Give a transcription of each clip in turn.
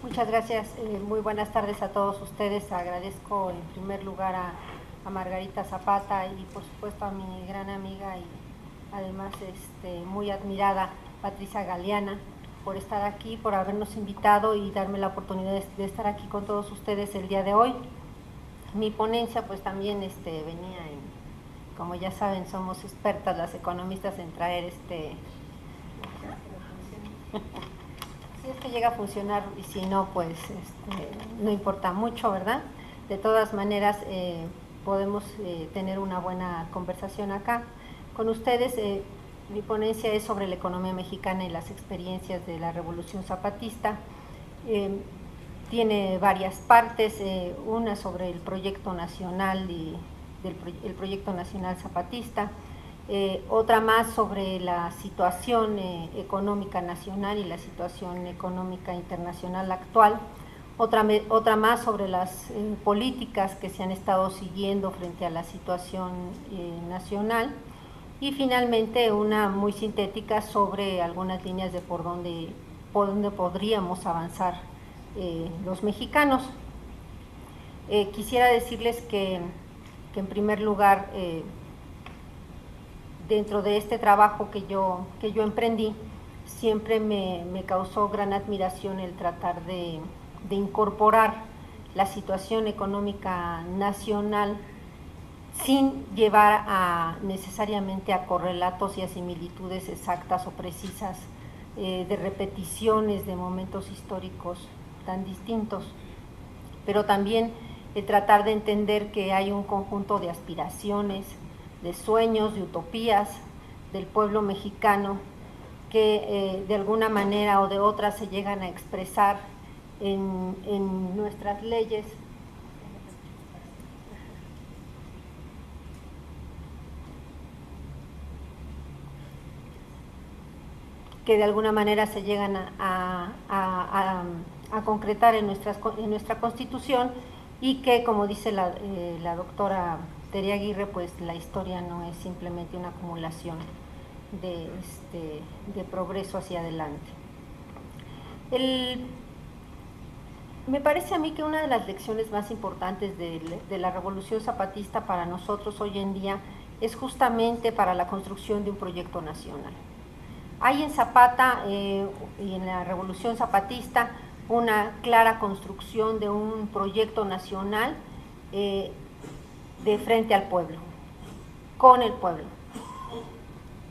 Muchas gracias, muy buenas tardes a todos ustedes. Agradezco en primer lugar a Margarita Zapata y por supuesto a mi gran amiga y además muy admirada Patricia Galeana por estar aquí, por habernos invitado y darme la oportunidad de estar aquí con todos ustedes el día de hoy. Mi ponencia pues también venía como ya saben, somos expertas las economistas en traer si es que llega a funcionar y si no, pues no importa mucho, ¿verdad? De todas maneras, podemos tener una buena conversación acá con ustedes. Mi ponencia es sobre la economía mexicana y las experiencias de la Revolución Zapatista. Tiene varias partes, una sobre el proyecto nacional el proyecto nacional zapatista, otra más sobre la situación económica nacional y la situación económica internacional actual, otra más sobre las políticas que se han estado siguiendo frente a la situación nacional, y finalmente una muy sintética sobre algunas líneas de por dónde podríamos avanzar los mexicanos. Quisiera decirles que en primer lugar, dentro de este trabajo que yo emprendí, siempre me causó gran admiración el tratar de incorporar la situación económica nacional sin llevar necesariamente a correlatos y a similitudes exactas o precisas de repeticiones de momentos históricos tan distintos, pero también tratar de entender que hay un conjunto de aspiraciones, de sueños, de utopías del pueblo mexicano que de alguna manera o de otra se llegan a expresar en nuestras leyes. Que de alguna manera se llegan a concretar en nuestra Constitución, y que, como dice la doctora Tere Aguirre, pues la historia no es simplemente una acumulación de progreso hacia adelante. Me parece a mí que una de las lecciones más importantes de la Revolución Zapatista para nosotros hoy en día es justamente para la construcción de un proyecto nacional. Hay en Zapata y en la Revolución Zapatista una clara construcción de un proyecto nacional de frente al pueblo, con el pueblo,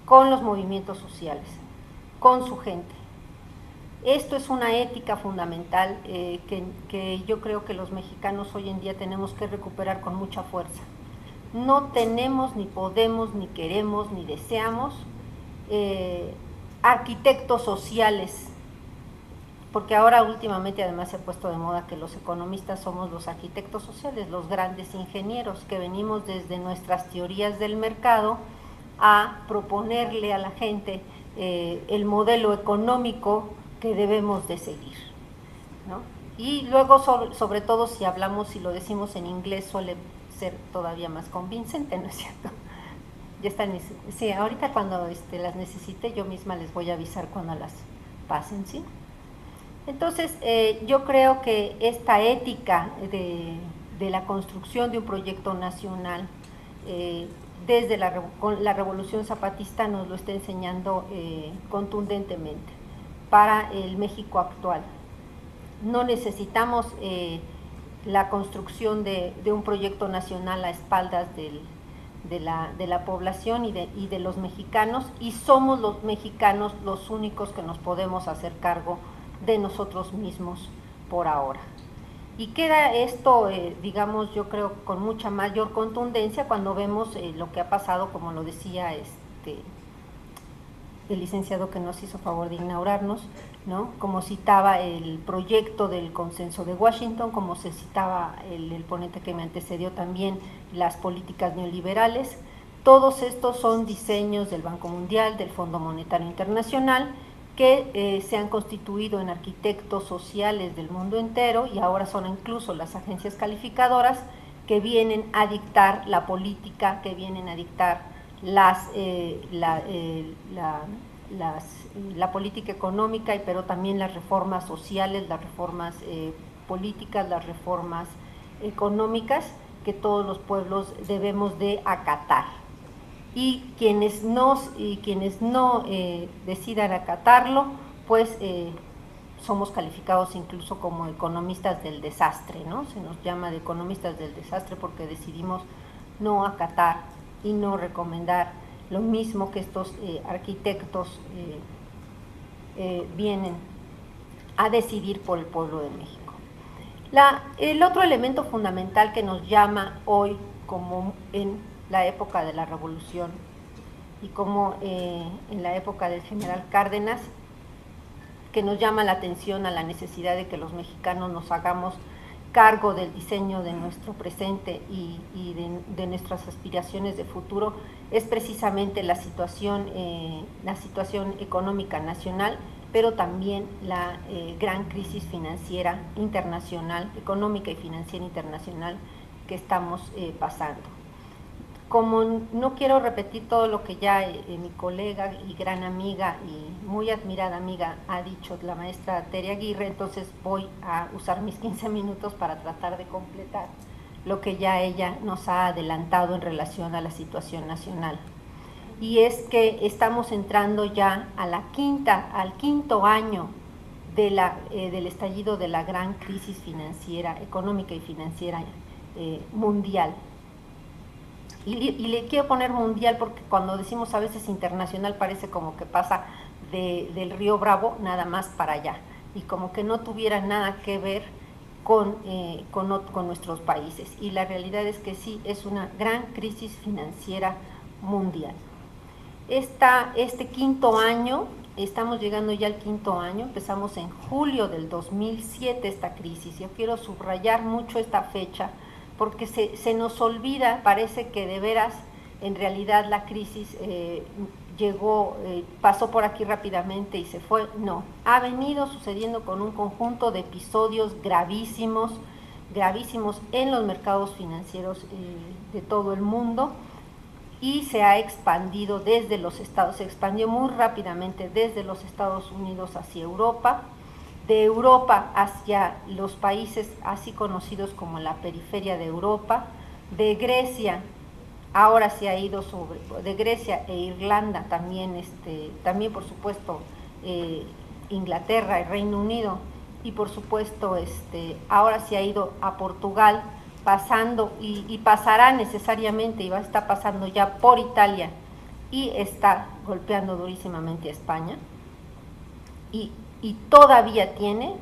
con los movimientos sociales, con su gente. Esto es una ética fundamental que yo creo que los mexicanos hoy en día tenemos que recuperar con mucha fuerza. No tenemos, ni podemos, ni queremos, ni deseamos arquitectos sociales, porque ahora últimamente además se ha puesto de moda que los economistas somos los arquitectos sociales, los grandes ingenieros que venimos desde nuestras teorías del mercado a proponerle a la gente el modelo económico que debemos de seguir, ¿no? Y luego sobre todo si hablamos, si lo decimos en inglés, suele ser todavía más convincente, ¿no es cierto? Ya están, sí, ahorita cuando las necesite yo misma les voy a avisar cuando las pasen, ¿sí? Entonces, yo creo que esta ética de la construcción de un proyecto nacional desde la Revolución Zapatista nos lo está enseñando contundentemente para el México actual. No necesitamos la construcción de un proyecto nacional a espaldas de la población y de los mexicanos, y somos los mexicanos los únicos que nos podemos hacer cargo de nosotros mismos por ahora. Y queda esto, digamos, yo creo con mucha mayor contundencia cuando vemos lo que ha pasado, como lo decía el licenciado que nos hizo favor de inaugurarnos, ¿no? Como citaba el proyecto del consenso de Washington, como se citaba el ponente que me antecedió también, las políticas neoliberales. Todos estos son diseños del Banco Mundial, del Fondo Monetario Internacional, que se han constituido en arquitectos sociales del mundo entero, y ahora son incluso las agencias calificadoras que vienen a dictar la política, que vienen a dictar la política económica, pero también las reformas sociales, las reformas políticas, las reformas económicas que todos los pueblos debemos de acatar. Y quienes no decidan acatarlo, pues somos calificados incluso como economistas del desastre, ¿no? Se nos llama de economistas del desastre porque decidimos no acatar y no recomendar lo mismo que estos arquitectos vienen a decidir por el pueblo de México. El otro elemento fundamental que nos llama hoy, como en la época de la Revolución y como en la época del general Cárdenas, que nos llama la atención a la necesidad de que los mexicanos nos hagamos cargo del diseño de nuestro presente y de nuestras aspiraciones de futuro, es precisamente la situación económica nacional, pero también la gran crisis financiera internacional, económica y financiera internacional que estamos pasando. Como no quiero repetir todo lo que ya mi colega y gran amiga y muy admirada amiga ha dicho, la maestra Tere Aguirre, entonces voy a usar mis 15 minutos para tratar de completar lo que ya ella nos ha adelantado en relación a la situación nacional. Y es que estamos entrando ya a al quinto año del estallido de la gran crisis financiera, económica y financiera mundial. Y le quiero poner mundial porque cuando decimos a veces internacional parece como que pasa del río Bravo nada más para allá y como que no tuviera nada que ver con nuestros países. Y la realidad es que sí, es una gran crisis financiera mundial. Este quinto año, estamos llegando ya al quinto año, empezamos en julio del 2007 esta crisis. Yo quiero subrayar mucho esta fecha porque se nos olvida, parece que de veras, en realidad la crisis pasó por aquí rápidamente y se fue. No, ha venido sucediendo con un conjunto de episodios gravísimos en los mercados financieros de todo el mundo y se ha expandido desde los Estados, se expandió muy rápidamente desde los Estados Unidos hacia Europa, de Europa hacia los países así conocidos como la periferia de Europa, de Grecia, ahora se ha ido de Grecia e Irlanda también, también por supuesto Inglaterra y Reino Unido, y por supuesto ahora se ha ido a Portugal, pasando y pasará necesariamente, y está pasando ya por Italia, y está golpeando durísimamente a España, y todavía tiene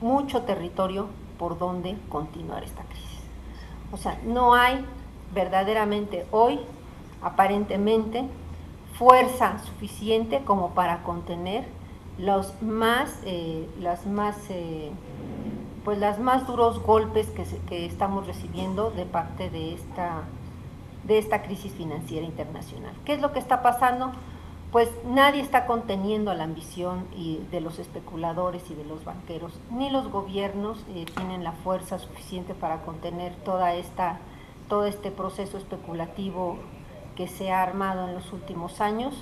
mucho territorio por donde continuar esta crisis. O sea, no hay verdaderamente hoy, aparentemente, fuerza suficiente como para contener los más duros golpes que estamos recibiendo de parte de esta crisis financiera internacional. ¿Qué es lo que está pasando? Pues nadie está conteniendo la ambición de los especuladores y de los banqueros, ni los gobiernos tienen la fuerza suficiente para contener todo este proceso especulativo que se ha armado en los últimos años,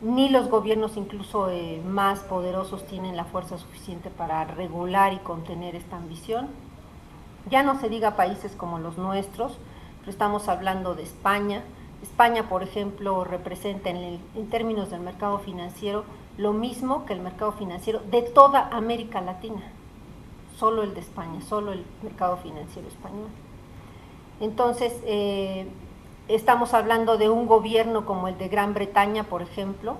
ni los gobiernos incluso más poderosos tienen la fuerza suficiente para regular y contener esta ambición. Ya no se diga países como los nuestros, pero estamos hablando de España. España, por ejemplo, representa en términos del mercado financiero lo mismo que el mercado financiero de toda América Latina, solo el de España, solo el mercado financiero español. Entonces, estamos hablando de un gobierno como el de Gran Bretaña, por ejemplo,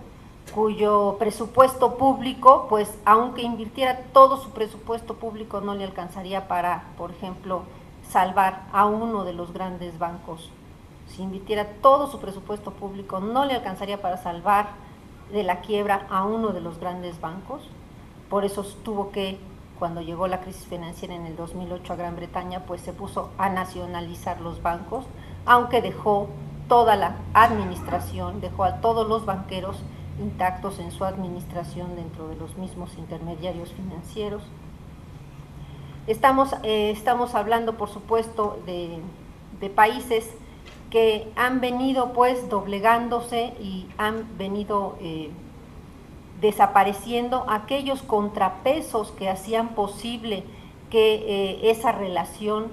cuyo presupuesto público, pues aunque invirtiera todo su presupuesto público, no le alcanzaría para, por ejemplo, salvar a uno de los grandes bancos. Si invirtiera todo su presupuesto público, no le alcanzaría para salvar de la quiebra a uno de los grandes bancos. Por eso tuvo que, cuando llegó la crisis financiera en el 2008 a Gran Bretaña, pues se puso a nacionalizar los bancos, aunque dejó toda la administración, dejó a todos los banqueros intactos en su administración dentro de los mismos intermediarios financieros. Estamos hablando, por supuesto, de países que han venido pues doblegándose y han venido desapareciendo aquellos contrapesos que hacían posible que esa relación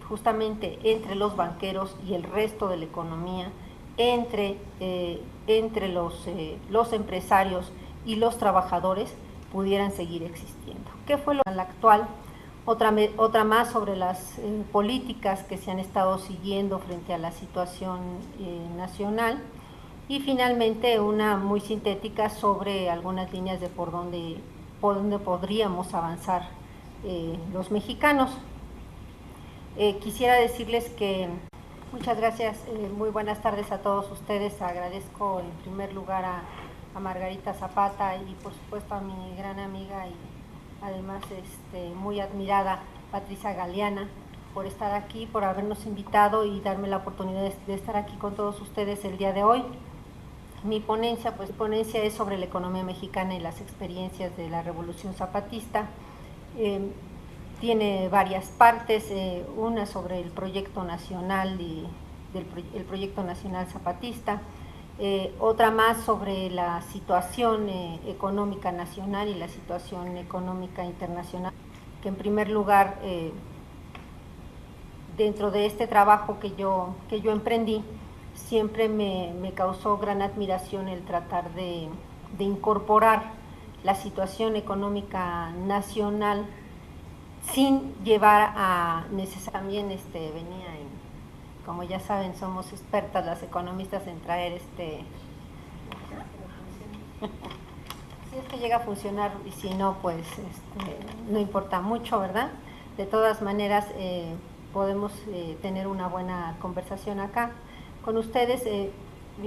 justamente entre los banqueros y el resto de la economía, entre los empresarios y los trabajadores pudieran seguir existiendo. ¿Qué fue lo actual? Otra más sobre las políticas que se han estado siguiendo frente a la situación nacional, y finalmente una muy sintética sobre algunas líneas de por dónde podríamos avanzar los mexicanos. Quisiera decirles que muchas gracias, muy buenas tardes a todos ustedes. Agradezco en primer lugar a Margarita Zapata y por supuesto a mi gran amiga y además muy admirada Patricia Galeana por estar aquí, por habernos invitado y darme la oportunidad de estar aquí con todos ustedes el día de hoy. Mi ponencia es sobre la economía mexicana y las experiencias de la Revolución Zapatista. Tiene varias partes, una sobre el proyecto nacional el proyecto nacional zapatista, otra más sobre la situación económica nacional y la situación económica internacional, que en primer lugar, dentro de este trabajo que yo emprendí, siempre me causó gran admiración el tratar de incorporar la situación económica nacional sin llevar a necesariamente venía como ya saben, somos expertas las economistas en traer si es que llega a funcionar, y si no, pues no importa mucho, ¿verdad? De todas maneras, podemos tener una buena conversación acá con ustedes.